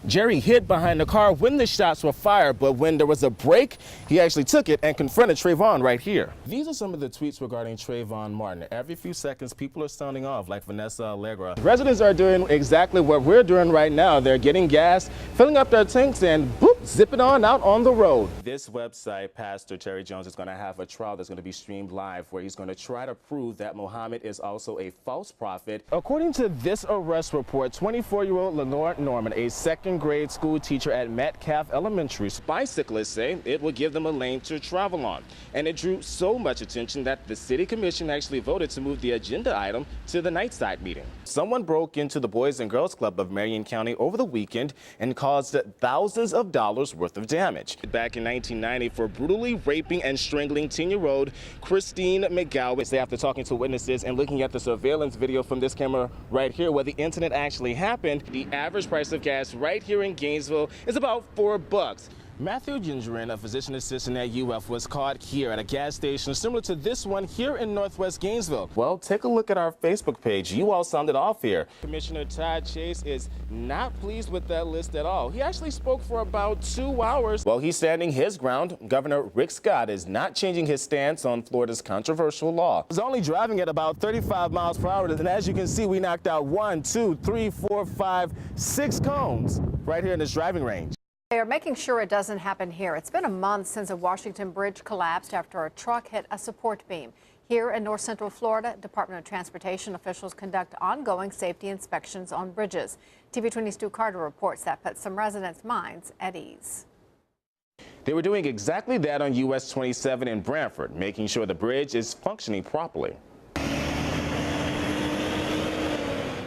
Jerry hid behind the car when the shots were fired, but when there was a break, he actually took it and confronted Trayvon right here. These are some of the tweets regarding Trayvon Martin. Every few seconds, people are sounding off, like Vanessa Allegra. Residents are doing exactly what we're doing right now. They're getting gas, filling up their tanks, and boop, zipping on out on the road. This website, Pastor Terry Jones, is going to have a trial that's going to be streamed live, where he's going to try to prove that Muhammad is also a false prophet. According to this arrest report, 24-year-old Lenore Norman, a second-grade school teacher at Metcalf Elementary, bicyclists say it will give them a lane to travel on. And it drew so much attention that the city commission actually voted to move the agenda item to the nightside meeting. Someone broke into the Boys and Girls Club of Marion County over the weekend and caused thousands of dollars worth of damage. Back in 1990, for brutally raping and strangling 10-year-old Christine McGowan. Say after talking to witnesses and looking at the surveillance video from this camera right here where the incident actually happened, the average price of gas right here in Gainesville is about $4. Matthew Gingerin, a physician assistant at UF, was caught here at a gas station similar to this one here in Northwest Gainesville. Well, take a look at our Facebook page. You all sounded off here. Commissioner Todd Chase is not pleased with that list at all. He actually spoke for about 2 hours. Well, he's standing his ground. Governor Rick Scott is not changing his stance on Florida's controversial law. He's only driving at about 35 miles per hour, and as you can see, we knocked out 1, 2, 3, 4, 5, 6 cones right here in this driving range. They are making sure it doesn't happen here. It's been a month since a Washington bridge collapsed after a truck hit a support beam. Here in North Central Florida, Department of Transportation officials conduct ongoing safety inspections on bridges. TV 20's Stu Carter reports that put some residents' minds at ease. They were doing exactly that on US 27 in Branford, making sure the bridge is functioning properly.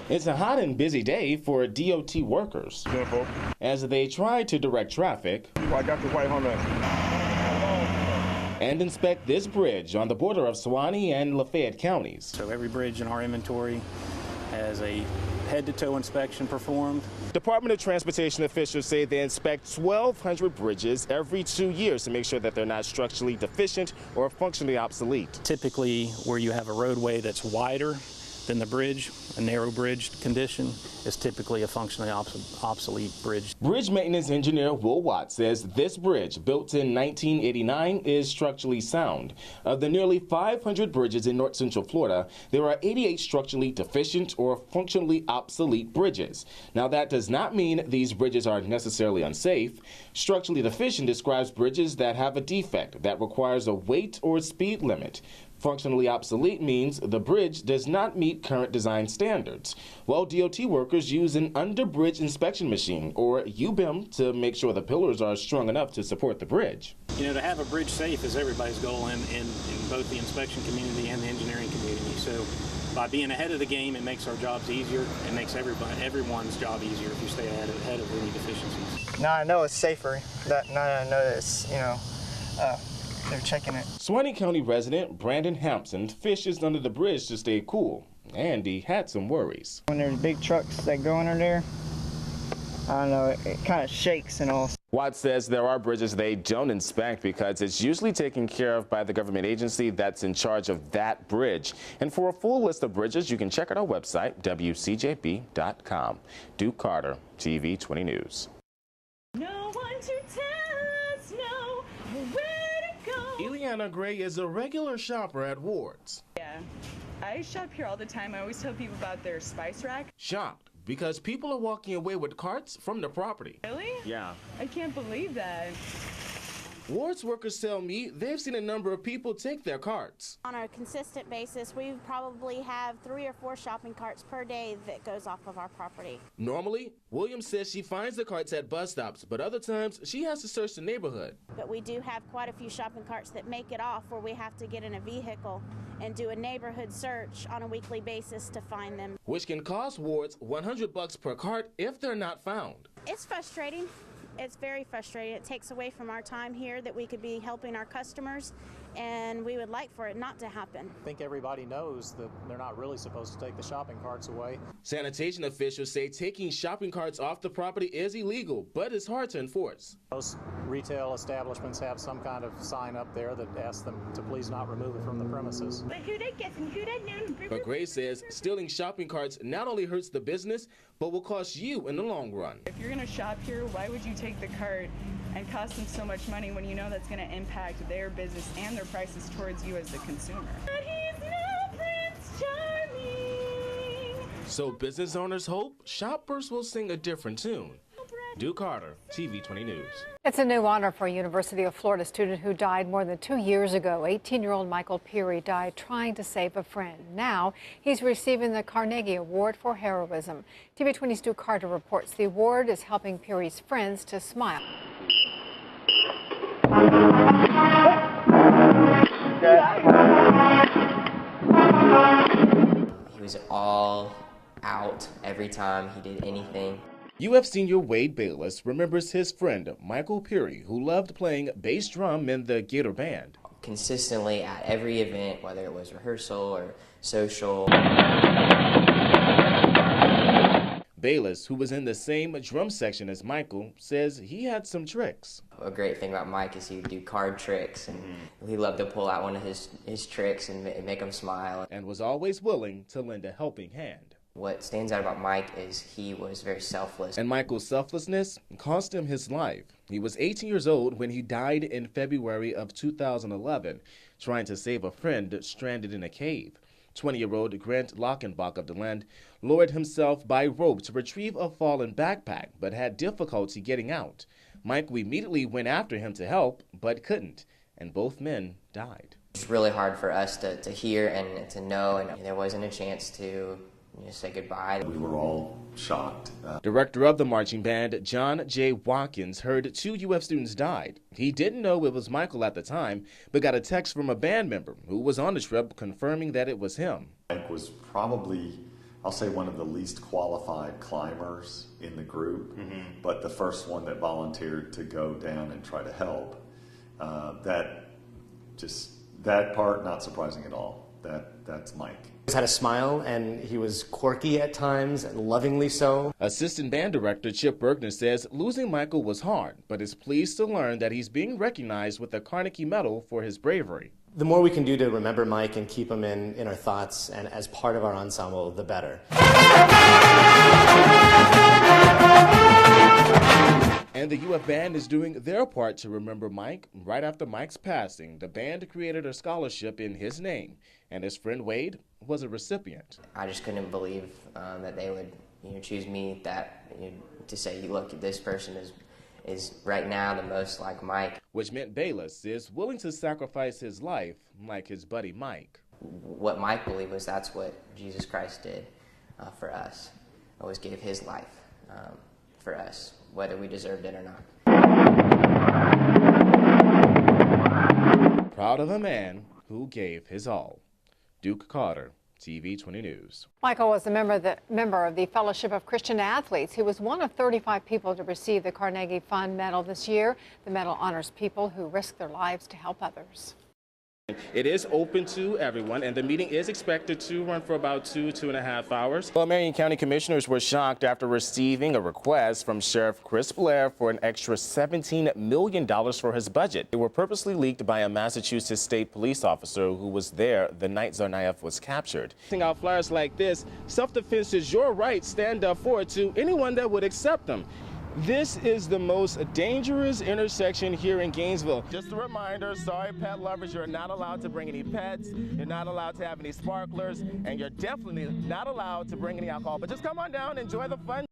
It's a hot and busy day for DOT workers as they try to direct traffic and inspect this bridge on the border of Suwannee and Lafayette counties. So every bridge in our inventory has a head-to-toe inspection performed. Department of Transportation officials say they inspect 1,200 bridges every 2 years to make sure that they're not structurally deficient or functionally obsolete. Typically, where you have a roadway that's wider than the bridge, a narrow bridge condition is typically a functionally obsolete bridge. Bridge maintenance engineer Will Watts says this bridge, built in 1989, is structurally sound. Of the nearly 500 bridges in North Central Florida, there are 88 structurally deficient or functionally obsolete bridges. Now, that does not mean these bridges are necessarily unsafe. Structurally deficient describes bridges that have a defect that requires a weight or speed limit. Functionally obsolete means the bridge does not meet current design standards. Well, DOT workers use an under-bridge inspection machine, or UBIM, to make sure the pillars are strong enough to support the bridge. You know, to have a bridge safe is everybody's goal in both the inspection community and the engineering community. So by being ahead of the game, it makes our jobs easier. It makes everyone's job easier if you stay ahead of any deficiencies. Now I know it's safer. Now I know that it's, they're checking it. Suwannee County resident Brandon Hampson fishes under the bridge to stay cool, and he had some worries. When there's big trucks that go under there, I don't know, it kind of shakes and all. Watts says there are bridges they don't inspect because it's usually taken care of by the government agency that's in charge of that bridge. And for a full list of bridges, you can check out our website, WCJB.com. Duke Carter, TV 20 News. No one to tell us no, where to go. Eliana Gray is a regular shopper at Ward's. Yeah, I shop here all the time. I always tell people about their spice rack. Shocked because people are walking away with carts from the property. Really? Yeah. I can't believe that. Ward's workers tell me they've seen a number of people take their carts. On a consistent basis, we probably have 3 or 4 shopping carts per day that goes off of our property. Normally, Williams says she finds the carts at bus stops, but other times she has to search the neighborhood. But we do have quite a few shopping carts that make it off where we have to get in a vehicle and do a neighborhood search on a weekly basis to find them. Which can cost Ward's $100 per cart if they're not found. It's frustrating. It's very frustrating. It takes away from our time here that we could be helping our customers and we would like for it not to happen. I think everybody knows that they're not really supposed to take the shopping carts away. Sanitation officials say taking shopping carts off the property is illegal, but it's hard to enforce. Most retail establishments have some kind of sign up there that asks them to please not remove it from the premises. But Gray says stealing shopping carts not only hurts the business, but will cost you in the long run. If you're going to shop here, why would you take the cart and cost them so much money when you know that's going to impact their business and their prices towards you as the consumer? But he's no Prince Charming. So business owners hope shoppers will sing a different tune. Duke Carter, TV 20 News. It's a new honor for a University of Florida student who died more than 2 years ago. 18-year-old Michael Peary died trying to save a friend. Now he's receiving the Carnegie Award for Heroism. TV 20's Duke Carter reports the award is helping Peary's friends to smile. He was all out every time he did anything. UF senior Wade Bayless remembers his friend Michael Peary, who loved playing bass drum in the Gator Band. Consistently at every event, whether it was rehearsal or social. Bayless, who was in the same drum section as Michael, says he had some tricks. A great thing about Mike is he would do card tricks, and he loved to pull out one of his tricks and make them smile. And was always willing to lend a helping hand. What stands out about Mike is he was very selfless. And Michael's selflessness cost him his life. He was 18 years old when he died in February of 2011, trying to save a friend stranded in a cave. 20-year-old Grant Lockenbach of DeLand lowered himself by rope to retrieve a fallen backpack, but had difficulty getting out. Michael immediately went after him to help, but couldn't, and both men died. It's really hard for us to hear and to know, and there wasn't a chance to say goodbye. We were all shocked. Director of the marching band, John J. Watkins, heard 2 UF students died. He didn't know it was Michael at the time, but got a text from a band member who was on the trip confirming that it was him. Mike was probably, I'll say, one of the least qualified climbers in the group, but the first one that volunteered to go down and try to help. That part, not surprising at all. That's Mike. He had a smile, and he was quirky at times, and lovingly so. Assistant band director Chip Bergner says losing Michael was hard, but is pleased to learn that he's being recognized with a Carnegie Medal for his bravery. The more we can do to remember Mike and keep him in our thoughts and as part of our ensemble, the better. And the UF band is doing their part to remember Mike. Right after Mike's passing, the band created a scholarship in his name, and his friend Wade was a recipient. I just couldn't believe that they would choose me to say, look, this person is right now the most like Mike. Which meant Bayless is willing to sacrifice his life like his buddy Mike. What Mike believed was that's what Jesus Christ did for us. Always gave his life for us, whether we deserved it or not. Proud of a man who gave his all. Duke Carter, TV 20 News. Michael was a member of the Fellowship of Christian Athletes. He was one of 35 people to receive the Carnegie Fund Medal this year. The medal honors people who risk their lives to help others. It is open to everyone, and the meeting is expected to run for about 2.5 hours. Well, Marion County Commissioners were shocked after receiving a request from Sheriff Chris Blair for an extra $17 million for his budget. They were purposely leaked by a Massachusetts state police officer who was there the night Tsarnaev was captured. Putting out flyers like this, self-defense is your right. Stand up for it to anyone that would accept them. This is the most dangerous intersection here in Gainesville. Just a reminder, sorry pet lovers, you're not allowed to bring any pets, you're not allowed to have any sparklers, and you're definitely not allowed to bring any alcohol. But just come on down, enjoy the fun